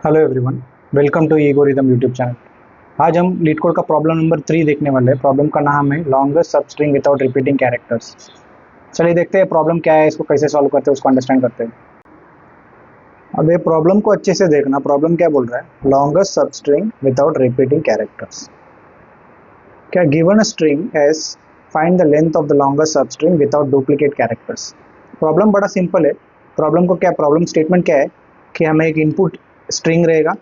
Hello everyone, welcome to algorithm YouTube channel. आज हम LeetCode का प्रॉब्लम नंबर 3 देखने वाले हैं। प्रॉब्लम का नाम है longest substring without repeating characters. चलिए देखते हैं प्रॉब्लम क्या है, इसको कैसे सॉल्व करते हैं, उसको अंडरस्टैंड करते हैं। अब ये प्रॉब्लम को अच्छे से देखना। प्रॉब्लम क्या बोल रहा है? Longest substring without repeating characters. क्या given a string S, find the length of the longest substring without duplicate characters. Problem बड़ा सिंपल है। प्रॉब्लम को क्या, प्रॉब्लम स्टेटमेंट क्या है कि हमें एक इनपुट स्ट्रिंग रहेगा।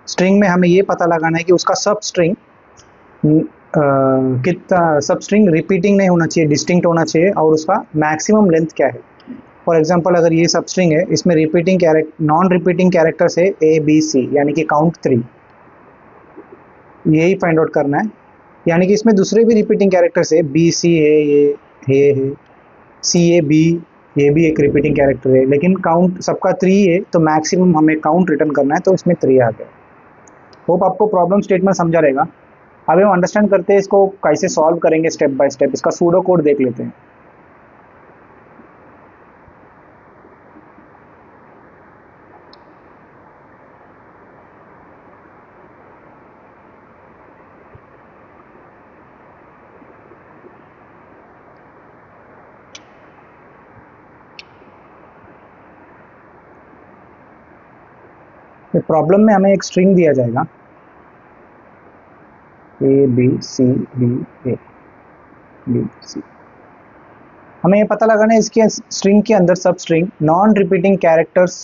स्ट्रिंग में हमें ये पता लगाना है कि उसका सब स्ट्रिंग कितना, सब स्ट्रिंग रिपीटिंग नहीं होना चाहिए, डिस्टिंक्ट होना चाहिए, और उसका मैक्सिमम लेंथ क्या है। फॉर एग्जांपल, अगर ये सब स्ट्रिंग है, इसमें रिपीटिंग नॉन रिपीटिंग कैरेक्टर्स है ए बी सी, यानी कि काउंट 3, यही फाइंड आउट करना है। यानी कि इसमें दूसरे भी रिपीटिंग कैरेक्टर्स है, बी सी है, ये है, सी ए बी, ये भी एक रिपीटिंग कैरेक्टर है, लेकिन काउंट सबका 3 है, तो मैक्सिमम हमें काउंट रिटर्न करना है, तो इसमें 3 आ गया। होप आपको प्रॉब्लम स्टेटमेंट समझा रहेगा। अभी हम अंडरस्टैंड करते हैं इसको कैसे सॉल्व करेंगे स्टेप बाय स्टेप। इसका सूडो कोड देख लेते हैं। प्रॉब्लम में हमें एक स्ट्रिंग दिया जाएगा A B C D, A B C. हमें ये पता लगाना है इसके स्ट्रिंग के अंदर सब स्ट्रिंग नॉन रिपीटिंग कैरेक्टर्स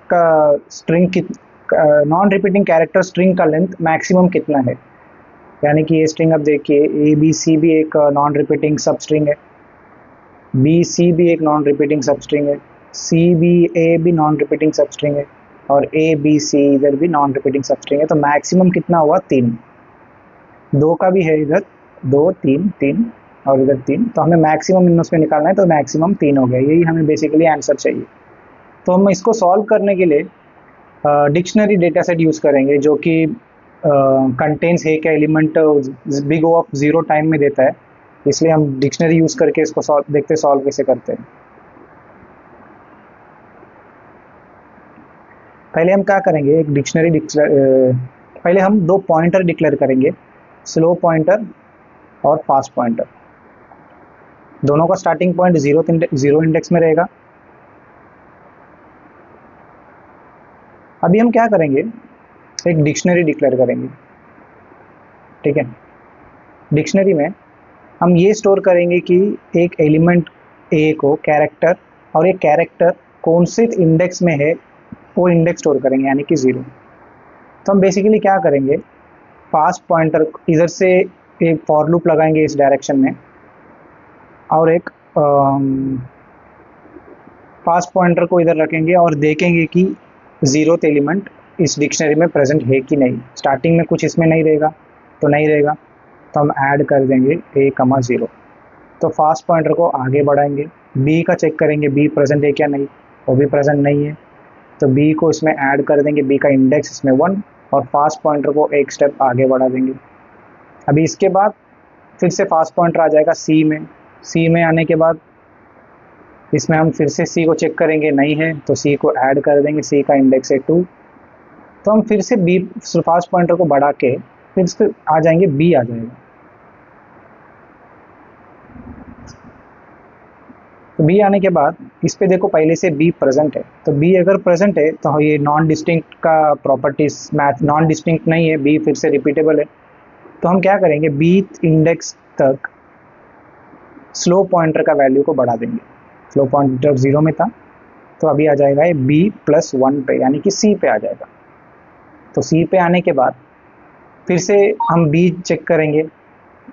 का स्ट्रिंग की, नॉन रिपीटिंग कैरेक्टर स्ट्रिंग का लेंथ मैक्सिमम कितना है। यानी कि ये स्ट्रिंग, अब देखिए, ए बी सी भी एक नॉन रिपीटिंग सब स्ट्रिंग है, बी सी भी एक नॉन रिपीटिंग सब स्ट्रिंग है, सी बी ए भी नॉन रिपीटिंग सब स्ट्रिंग है, और ए बी सी इधर भी नॉन रिपीटिंग सब स्ट्रिंग है। तो मैक्सिमम कितना हुआ? 3। 2 का भी है इधर, 2 3 3 और इधर 3, तो हमें मैक्सिमम इन उसमें निकालना है, तो मैक्सिमम 3 हो गया। यही हमें बेसिकली आंसर चाहिए। तो हम इसको सॉल्व करने के लिए डिक्शनरी डेटा सेट यूज़ करेंगे, जो कि कंटेन्स है क्या element big O of 0 time में देता है। इसलिए हम डिक्शनरी यूज़ करके इसको सॉल्व देखते, सॉल्व कैसे करते हैं। पहले हम क्या करेंगे, एक डिक्शनरी पहले हम 2 पॉइंटर डिक्लेयर करेंगे, स्लो पॉइंटर और फास्ट पॉइंटर। दोनों का स्टार्टिंग पॉइंट 0 इंडेक्स में रहेगा। अभी हम क्या करेंगे, एक डिक्शनरी डिक्लेयर करेंगे। ठीक है, डिक्शनरी में हम ये स्टोर करेंगे कि एक एलिमेंट ए को कैरेक्टर, और एक कैरेक्टर कौन से इंडेक्स में है वो इंडेक्स स्टोर करेंगे, यानी कि 0। तो हम बेसिकली क्या करेंगे, फास्ट पॉइंटर इधर से एक फॉर लूप लगाएंगे इस डायरेक्शन में, और एक फास्ट पॉइंटर को इधर रखेंगे और देखेंगे कि 0th एलिमेंट इस डिक्शनरी में प्रेजेंट है कि नहीं। स्टार्टिंग में कुछ इसमें नहीं रहेगा, तो नहीं रहेगा, तो हम ऐड कर देंगे a,0। तो फास्ट पॉइंटर को आगे बढ़ाएंगे, बी का चेक करेंगे बी प्रेजेंट है क्या, नहीं, वो भी प्रेजेंट नहीं है, तो बी को इसमें ऐड कर देंगे, बी का इंडेक्स इसमें 1, और फास्ट पॉइंटर को एक स्टेप आगे बढ़ा देंगे। अभी इसके बाद फिर से फास्ट पॉइंटर आ जाएगा सी में। सी में आने के बाद इसमें हम फिर से सी को चेक करेंगे, नहीं है, तो सी को ऐड कर देंगे, सी का इंडेक्स है 2। तो हम फिर से बी, फास्ट पॉइंटर को बढ़ा के फिर से आ जाएंगे, बी आ जाएगा। तो बी आने के बाद इस पे देखो, पहले से बी प्रेजेंट है, तो बी अगर प्रेजेंट है तो ये नॉन डिस्टिंक्ट का प्रॉपर्टीज मैथ, नॉन डिस्टिंक्ट नहीं है, बी फिर से रिपीटेबल है। तो हम क्या करेंगे, बी इंडेक्स तक स्लो पॉइंटर का वैल्यू को बढ़ा देंगे। स्लो पॉइंटर 0 में था, तो अभी आ जाएगा ये बी प्लस 1 पे, यानी कि सी पे आ जाएगा। तो सी पे आने के बाद फिर से हम बी चेक करेंगे,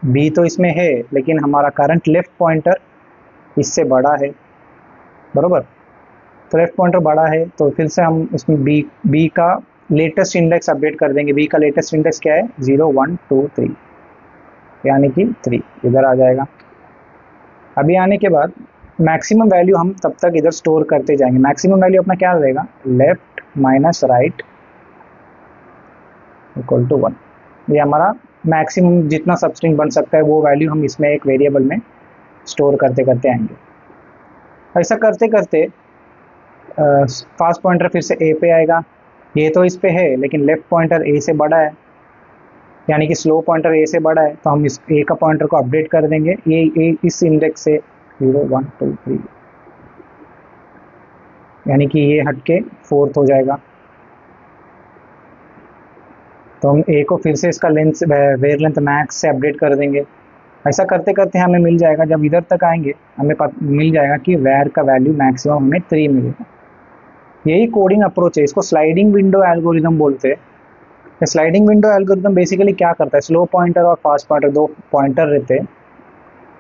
बी तो इसमें है, लेकिन हमारा करंट लेफ्ट पॉइंटर इससे बड़ा है, बराबर। तो लेफ्ट पॉइंटर बड़ा है, तो फिर से हम इसमें बी का लेटेस्ट इंडेक्स अपडेट कर देंगे। बी का लेटेस्ट इंडेक्स क्या है? 0 1 2 3, यानी कि 3 इधर आ जाएगा। अभी आने के बाद मैक्सिमम वैल्यू हम तब तक इधर स्टोर करते जाएंगे। मैक्सिमम वैल्यू अपना क्या रहेगा, left minus right equal to 1। ये हमारा मैक्सिमम जितना सब स्ट्रिंग बन सकता है वो वैल्यू हम इसमें एक वेरिएबल में स्टोर करते करते आएंगे। ऐसा करते करते फास्ट पॉइंटर फिर से ए पे आएगा, ये तो इस पे है, लेकिन लेफ्ट पॉइंटर ए से बड़ा है, यानी कि स्लो पॉइंटर ए से बड़ा है, तो हम इस ए का पॉइंटर को अपडेट कर देंगे ए इस इंडेक्स से 0 1 2 3, यानी कि ये हट के 4th हो जाएगा। तो हम ए को फिर से इसका लेंथ वेयर लेंथ मैक्स से अपडेट कर देंगे। ऐसा करते करते हमें मिल जाएगा, जब इधर तक आएंगे हमें मिल जाएगा कि वेयर का वैल्यू मैक्सिमम हमें 3 मिलेगा। यही कोडिंग अप्रोच है, इसको स्लाइडिंग विंडो एल्गोरिदम बोलते हैं। स्लाइडिंग विंडो एल्गोरिदम बेसिकली क्या करता है, स्लो पॉइंटर और फास्ट पॉइंटर, दो पॉइंटर रहते हैं।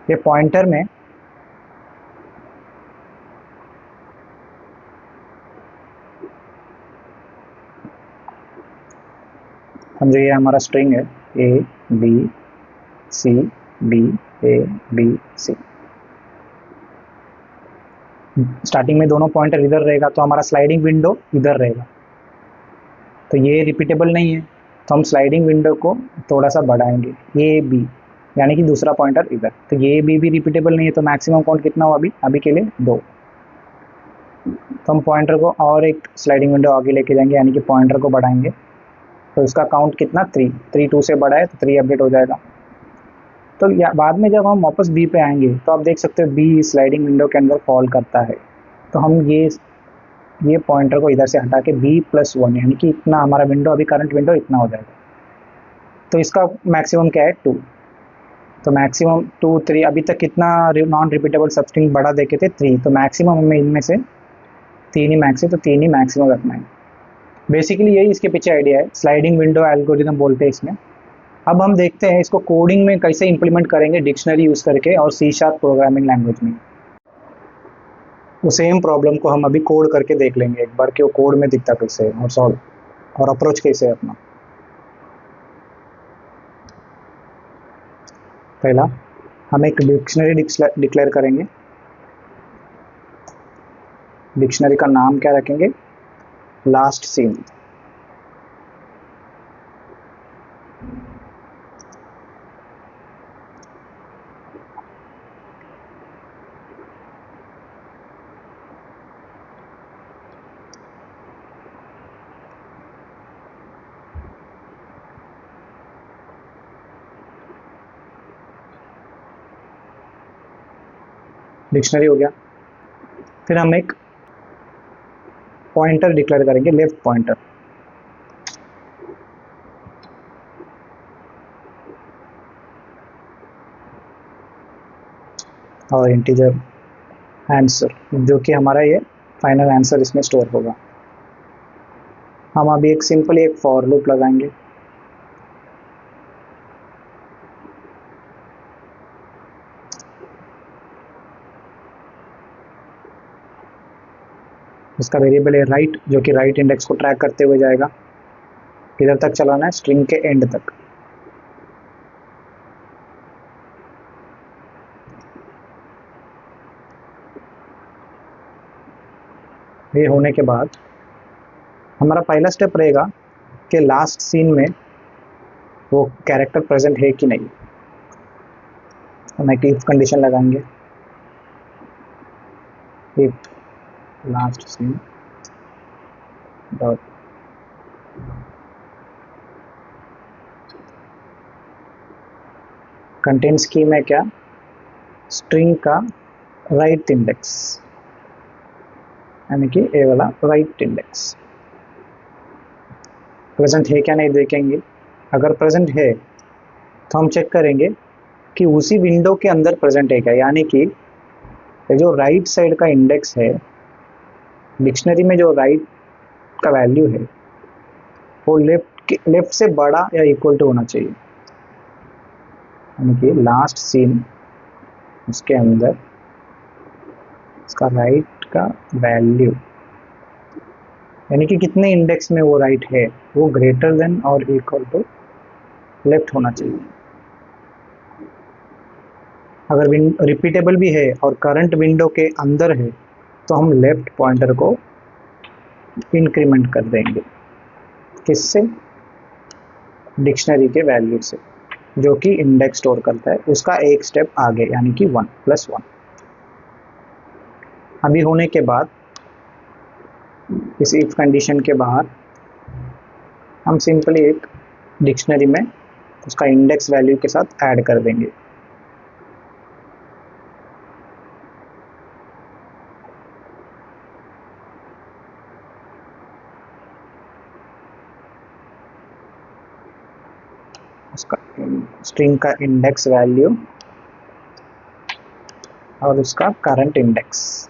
ये पॉइंटर में समझो ये हमारा स्ट्रिंग है A B C B A B C. Starting में दोनों पॉइंटर इधर रहेगा, तो हमारा स्लाइडिंग विंडो इधर रहेगा। तो ये रिपीटेबल नहीं है, तो हम स्लाइडिंग विंडो को थोड़ा सा बढ़ाएंगे, ए बी, यानी कि दूसरा पॉइंटर इधर। तो ये बी भी रिपीटेबल नहीं है, तो मैक्सिमम काउंट कितना हुआ अभी के लिए 2। तो हम पॉइंटर को और एक स्लाइडिंग विंडो आगे लेके जाएंगे, यानी कि पॉइंटर को बढ़ाएंगे। तो इसका काउंट कितना 3 2 से बड़ा है, तो 3 अपडेट हो जाएगा। तो बाद में जब हम वापस बी पे आएंगे, तो आप देख सकते हो बी स्लाइडिंग विंडो के अंदर फॉल करता है। तो हम ये पॉइंटर को इधर से हटा के b+1, यानी कि इतना हमारा विंडो, अभी करंट विंडो इतना हो जाएगा। तो इसका मैक्सिमम क्या है 2। तो मैक्सिमम 2 3, अभी तक कितना नॉन रिपीटेबल सबस्ट्रिंग बड़ा देखे थे 3, तो मैक्सिमम हमें इनमें से 3 ही मैक्स है, तो 3 ही मैक्सिमम रखना है। बेसिकली यही इसके पीछे आइडिया है, स्लाइडिंग विंडो एल्गोरिदम बोलते हैं इसमें। अब हम देखते हैं इसको कोडिंग में कैसे इंप्लीमेंट करेंगे, डिक्शनरी यूज करके और C# प्रोग्रामिंग लैंग्वेज में। वो सेम प्रॉब्लम को हम अभी कोड करके देख लेंगे एक बार कि वो कोड में दिखता कैसे है और सॉल्व और अप्रोच कैसे है अपना। पहला हम एक डिक्शनरी डिक्लेयर करेंगे। डिक्शनरी का नाम क्या रखेंगे, लास्ट सीन। डिक्शनरी हो गया। फिर हम एक पॉइंटर डिक्लेयर करेंगे, लेफ्ट पॉइंटर। और इंटीजर आंसर, जो कि हमारा ये फाइनल आंसर इसमें स्टोर होगा। हम अभी एक सिंपली एक फॉर लूप लगाएंगे। इसका वेरिएबल है राइट, जो कि राइट इंडेक्स को ट्रैक करते हुए जाएगा। किधर तक चलाना है, स्ट्रिंग के एंड तक। ये होने के बाद हमारा पहला स्टेप रहेगा कि लास्ट सीन में वो कैरेक्टर प्रेजेंट है कि नहीं। हम एक इफ कंडीशन लगाएंगे, if last seen dot contents की में क्या, स्ट्रिंग का राइट इंडेक्स, यानी कि ए वाला राइट इंडेक्स प्रेजेंट है क्या नहीं देखेंगे। अगर प्रेजेंट है तो हम चेक करेंगे कि उसी विंडो के अंदर प्रेजेंट है क्या, यानी कि जो राइट साइड का इंडेक्स है डिक्शनरी में, जो राइट का वैल्यू है वो लेफ्ट से बड़ा या इक्वल टू होना चाहिए। यानी कि लास्ट सीन उसके अंदर इसका राइट का वैल्यू, यानी कि कितने इंडेक्स में वो राइट है, वो ग्रेटर देन और इक्वल टू लेफ्ट होना चाहिए। अगर रिपीटेबल भी है और करंट विंडो के अंदर है, तो हम लेफ्ट पॉइंटर को इंक्रीमेंट कर देंगे। किससे, डिक्शनरी के वैल्यू से, जो कि इंडेक्स स्टोर करता है, उसका एक स्टेप आगे, यानी कि 1+1। अभी होने के बाद इस इफ कंडीशन के बाहर हम सिंपली एक डिक्शनरी में उसका इंडेक्स वैल्यू के साथ ऐड कर देंगे। उसका स्ट्रिंग का इंडेक्स वैल्यू और उसका करंट इंडेक्स।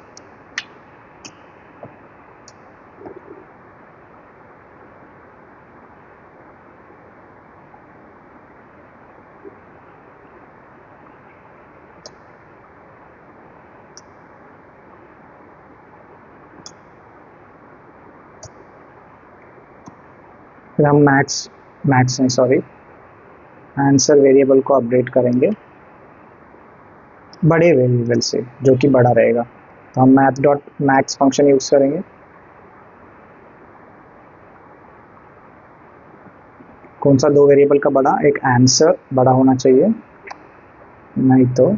फिर हम मैक्स नहीं सॉरी आंसर वेरिएबल को अपडेट करेंगे बड़े वेरिएबल से, जो कि बड़ा रहेगा। तो हम math dot max function use करेंगे। कौन सा दो वेरिएबल का बड़ा? एक आंसर बड़ा होना चाहिए, नहीं तो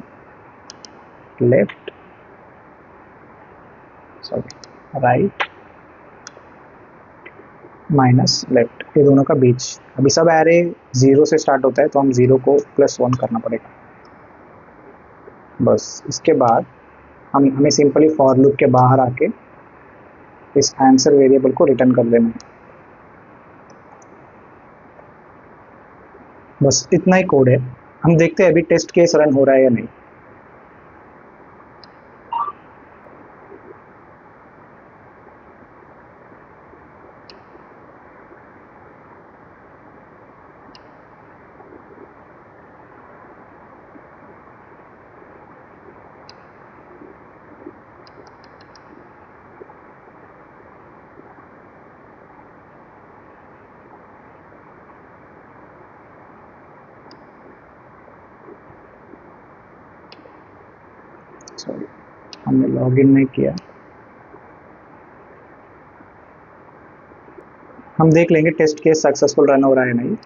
left sorry right minus left, ये दोनों का बीच। अभी सब एरे 0 से स्टार्ट होता है तो हम 0 को +1 करना पड़ेगा। बस इसके बाद हमें सिंपली फॉर लूप के बाहर आके इस आंसर वेरिएबल को रिटर्न कर देना है। बस इतना ही कोड है। हम देखते हैं अभी टेस्ट केस रन हो रहा है या नहीं। सॉरी हमने लॉगिन नहीं किया। हम देख लेंगे टेस्ट केस सक्सेसफुल रन हो रहा है नहीं।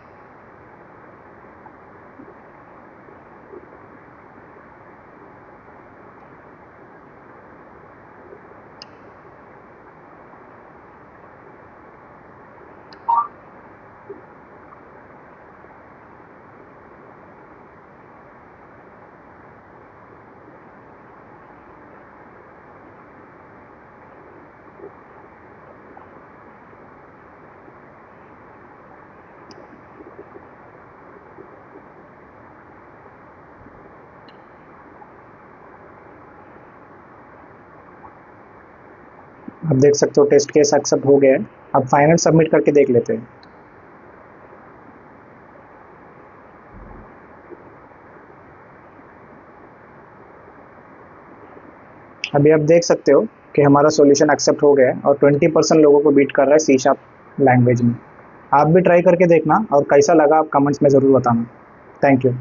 अब देख सकते हो टेस्ट केस एक्सेप्ट हो गया है। अब फाइनल सबमिट करके देख लेते हैं। अभी आप देख सकते हो कि हमारा सॉल्यूशन एक्सेप्ट हो गया है और 20% लोगों को बीट कर रहा है C# लैंग्वेज में। आप भी ट्राई करके देखना और कैसा लगा आप कमेंट्स में ज़रूर बताना। Thank you.